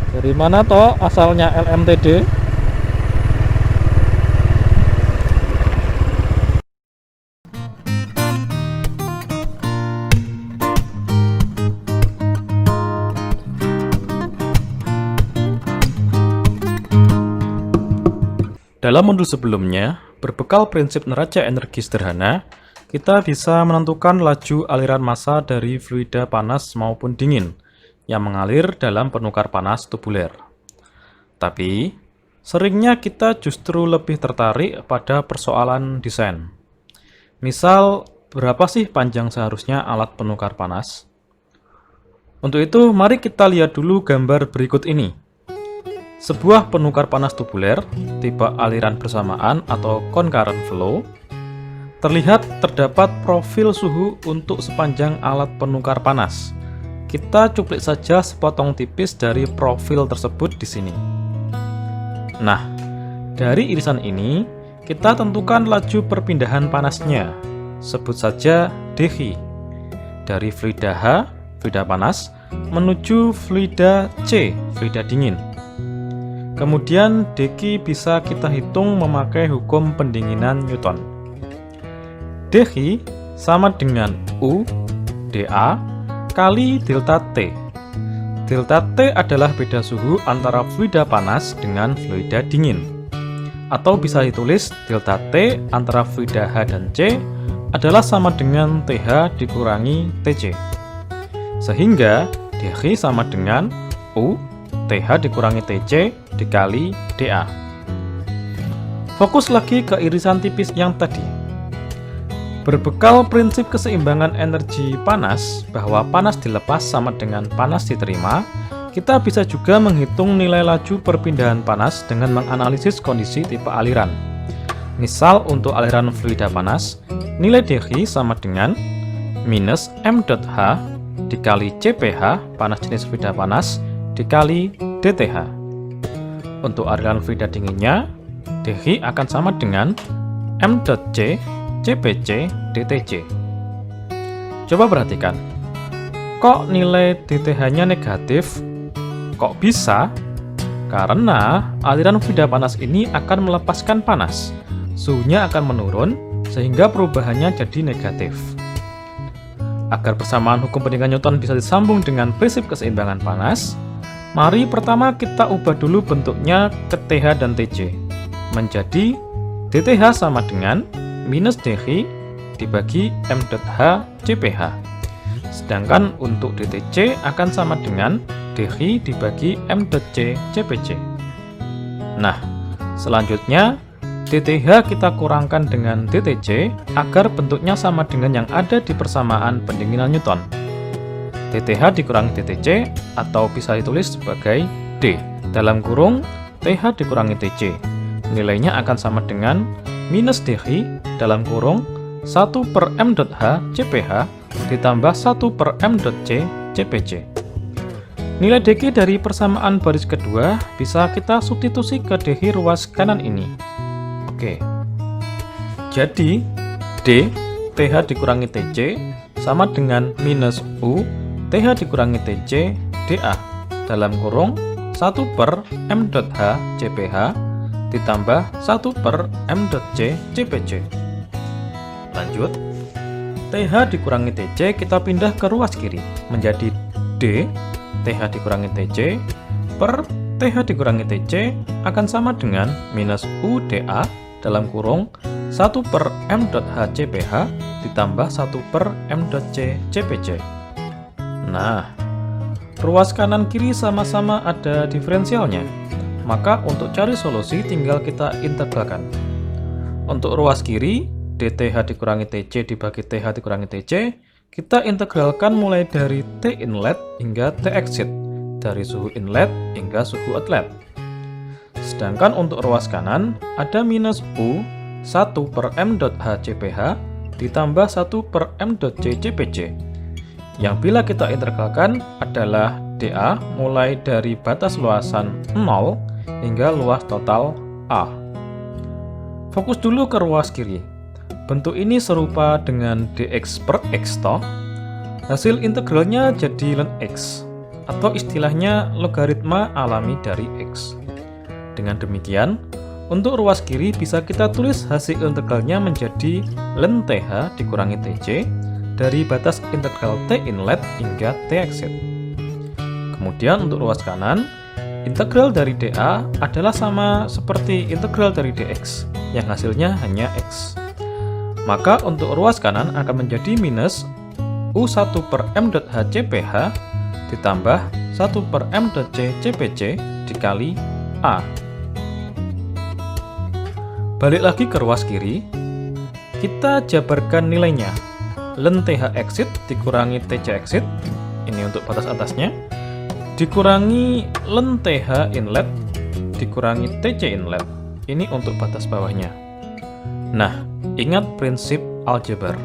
Dari mana toh asalnya LMTD? Dalam modul sebelumnya, berbekal prinsip neraca energi sederhana, kita bisa menentukan laju aliran massa dari fluida panas maupun dingin yang mengalir dalam penukar panas tubuler. Tapi, seringnya kita justru lebih tertarik pada persoalan desain. Misal, berapa sih panjang seharusnya alat penukar panas? Untuk itu, mari kita lihat dulu gambar berikut ini. Sebuah penukar panas tubuler, tipe aliran bersamaan atau concurrent flow, terlihat terdapat profil suhu untuk sepanjang alat penukar panas. Kita cuplik saja sepotong tipis dari profil tersebut di sini. Nah, dari irisan ini, kita tentukan laju perpindahan panasnya. Sebut saja dH. Dari fluida H, fluida panas, menuju fluida C, fluida dingin. Kemudian dq bisa kita hitung memakai hukum pendinginan Newton. dH sama dengan U dA kali delta T. Delta T adalah beda suhu antara fluida panas dengan fluida dingin. Atau bisa ditulis delta T antara fluida H dan C adalah sama dengan TH dikurangi TC. Sehingga dH sama dengan U TH dikurangi TC dikali dA. Fokus lagi ke irisan tipis yang tadi. Berbekal prinsip keseimbangan energi panas, bahwa panas dilepas sama dengan panas diterima, kita bisa juga menghitung nilai laju perpindahan panas dengan menganalisis kondisi tipe aliran. Misal untuk aliran fluida panas, nilai dH sama dengan minus m.H dikali CPH, panas jenis fluida panas, dikali dTH. Untuk aliran fluida dinginnya, dH akan sama dengan m.C CPC dTC. Coba perhatikan, kok nilai dTH-nya negatif? Kok bisa? Karena aliran fluida panas ini akan melepaskan panas, suhunya akan menurun, sehingga perubahannya jadi negatif. Agar persamaan hukum pendinginan Newton bisa disambung dengan prinsip keseimbangan panas, mari pertama kita ubah dulu bentuknya ke TH dan TC. Menjadi dTH sama dengan minus dH dibagi m.H CPH. Sedangkan untuk dTC akan sama dengan dH dibagi m.C CPC. Nah, selanjutnya dTH kita kurangkan dengan dTC agar bentuknya sama dengan yang ada di persamaan pendinginan Newton. dTH dikurangi dTC atau bisa ditulis sebagai D dalam kurung TH dikurangi TC. Nilainya akan sama dengan minus dH dalam kurung 1 per m.H CPH ditambah 1 per m.C CPC. Nilai dq dari persamaan baris kedua bisa kita substitusi ke dH ruas kanan ini. Oke, jadi D TH dikurangi TC sama dengan minus U TH dikurangi TC dA dalam kurung 1 per m.H CPH ditambah 1 per m.C CPC. Lanjut, TH dikurangi TC kita pindah ke ruas kiri menjadi D TH dikurangi TC per TH dikurangi TC akan sama dengan minus U dA dalam kurung 1 per m.H CPH ditambah 1 per m.C CPC. Nah, ruas kanan kiri sama-sama ada diferensialnya, maka untuk cari solusi tinggal kita integralkan. Untuk ruas kiri, dTH dikurangi TC dibagi TH dikurangi TC, kita integralkan mulai dari T inlet hingga T exit, dari suhu inlet hingga suhu outlet. Sedangkan untuk ruas kanan, ada minus U 1 per m.H CPH ditambah 1 per m.C CPC. Yang bila kita integralkan adalah dA mulai dari batas luasan 0 hingga luas total A. Fokus dulu ke ruas kiri. Bentuk ini serupa dengan dx per x toh. Hasil integralnya jadi ln x. atau istilahnya logaritma alami dari X. Dengan demikian, untuk ruas kiri bisa kita tulis hasil integralnya menjadi ln TH dikurangi TC dari batas integral T inlet hingga T exit. Kemudian untuk ruas kanan, integral dari dA adalah sama seperti integral dari dx, yang hasilnya hanya x. Maka untuk ruas kanan akan menjadi minus U1 per M dot H CPH ditambah 1 per M dot C CPC dikali A. Balik lagi ke ruas kiri, kita jabarkan nilainya. Ln TH exit dikurangi TC exit, ini untuk batas atasnya, dikurangi ln TH inlet dikurangi TC inlet, ini untuk batas bawahnya. Nah, ingat prinsip aljabar.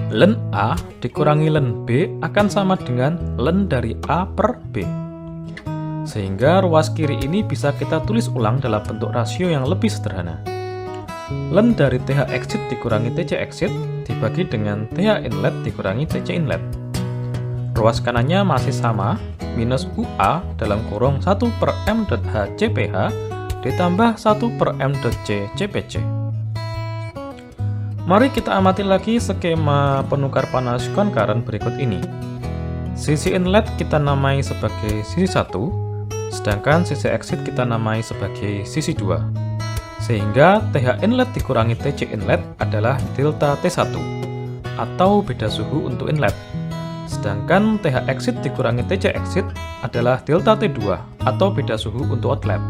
Ln A dikurangi ln B akan sama dengan ln dari A per B. Sehingga ruas kiri ini bisa kita tulis ulang dalam bentuk rasio yang lebih sederhana. Ln dari TH exit dikurangi TC exit dibagi dengan TH inlet dikurangi TC inlet. Ruas kanannya masih sama, minus UA dalam kurung 1 per M dot H CPH ditambah 1 per M dot C CPC. Mari kita amati lagi skema penukar panas concurrent berikut ini. Sisi inlet kita namai sebagai sisi 1, sedangkan sisi exit kita namai sebagai sisi 2. Sehingga TH inlet dikurangi TC inlet adalah delta T1 atau beda suhu untuk inlet. Sedangkan TH exit dikurangi TC exit adalah delta T2 atau beda suhu untuk outlet.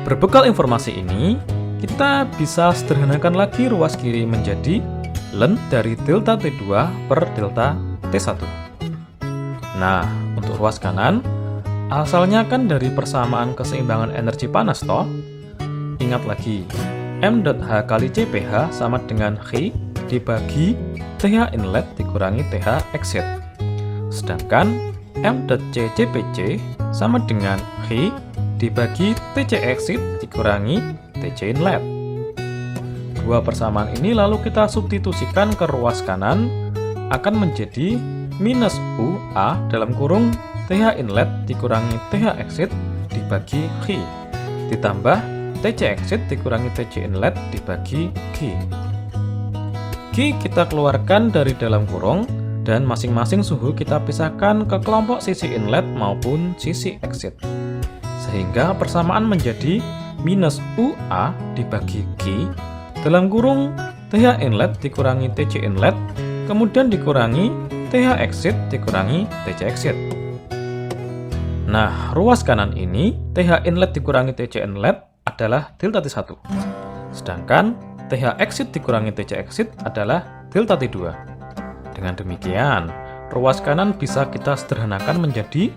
Berbekal informasi ini, kita bisa sederhanakan lagi ruas kiri menjadi ln dari delta T2 per delta T1. Nah, untuk ruas kanan, asalnya kan dari persamaan keseimbangan energi panas toh. Ingat lagi, M dot H kali CPH sama dengan H dibagi TH inlet dikurangi TH exit. Sedangkan M dot C CPC sama dengan H dibagi TC exit dikurangi TC inlet. Dua persamaan ini lalu kita substitusikan ke ruas kanan akan menjadi minus UA dalam kurung TH inlet dikurangi TH exit dibagi H ditambah TC exit dikurangi TC inlet dibagi Q. Q kita keluarkan dari dalam kurung dan masing-masing suhu kita pisahkan ke kelompok sisi inlet maupun sisi exit. Sehingga persamaan menjadi minus UA dibagi Q dalam kurung TH inlet dikurangi TC inlet kemudian dikurangi TH exit dikurangi TC exit. Nah, ruas kanan ini TH inlet dikurangi TC inlet adalah delta T1. Sedangkan TH exit dikurangi TC exit adalah delta T2. Dengan demikian, ruas kanan bisa kita sederhanakan menjadi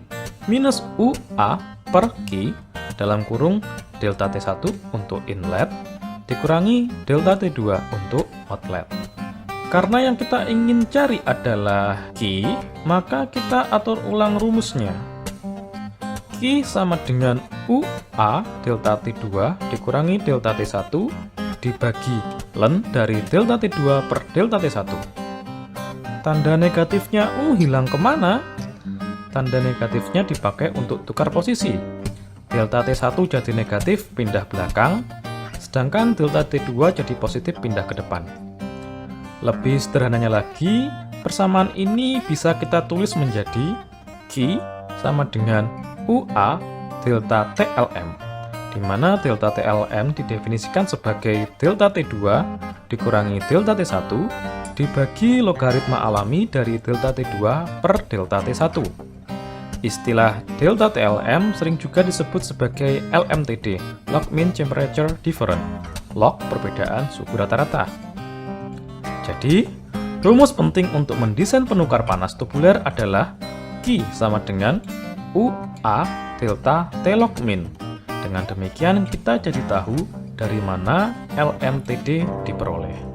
minus UA per Q dalam kurung delta T1 untuk inlet dikurangi delta T2 untuk outlet. Karena yang kita ingin cari adalah Q, maka kita atur ulang rumusnya. Q sama dengan UA delta T2 dikurangi delta T1 dibagi ln dari delta T2 per delta T1. Tanda negatifnya U hilang kemana? Tanda negatifnya dipakai untuk tukar posisi. Delta T1 jadi negatif pindah belakang, sedangkan delta T2 jadi positif pindah ke depan. Lebih sederhananya lagi, persamaan ini bisa kita tulis menjadi Q sama dengan UA delta TLM, di mana delta TLM didefinisikan sebagai delta T2 dikurangi delta T1 dibagi logaritma alami dari delta T2 per delta T1. Istilah delta TLM sering juga disebut sebagai LMTD, log mean temperature difference, log perbedaan suhu rata-rata. Jadi, rumus penting untuk mendesain penukar panas tubular adalah Q sama dengan UA delta T log min. Dengan demikian kita jadi tahu dari mana LMTD diperoleh.